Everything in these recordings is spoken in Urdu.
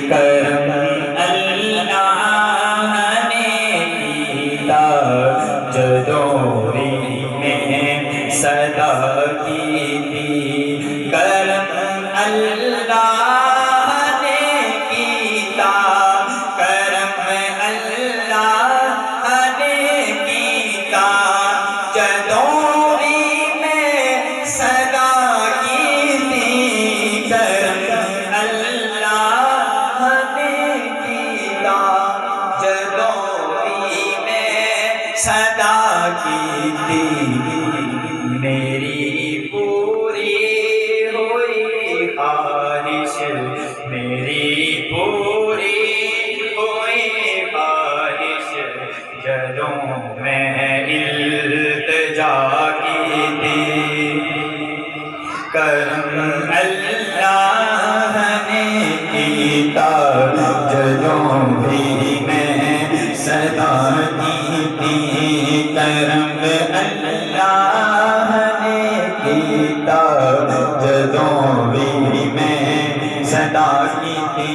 کرم اللہ نے کیتا جدوں بھی میں صدا کی تھی کرم اللہ نے کیتا کرم اللہ نے کیتا جدوں بھی میں صدا کی تھی کرم اللہ نے کیتا جدوں بھی میں صدا کی تھی میری پوری ہوئی خواہش میری پوری ہوئی خواہش جدوں میں التجا کی تھی کرم اللہ نے کیتا جدوں بھی میں صدا کی تھی کرم اللہ نے کیتا جدوں بھی میں صدا کی تھی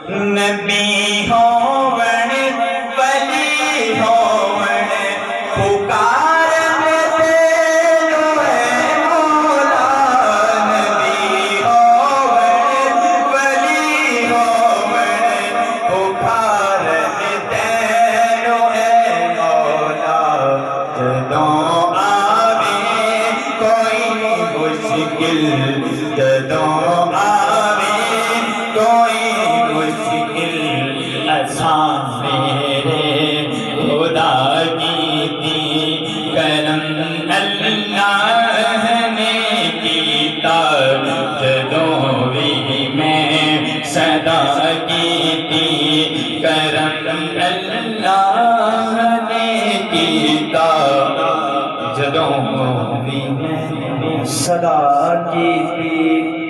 نبی ہون ولی ہون پکارن تینوں اے مولا نبی ہون ولی ہون پکارن تینوں اے مولا جدوں آوے کوئی مشکل جدوں آوے کوئی مشکل آسان میرے خدا کی تھی کرم اللہ نے کیتا جدوں بھی میں صدا کی تھی کرم اللہ نے کیتا جدوں بھی میں صدا کی تھی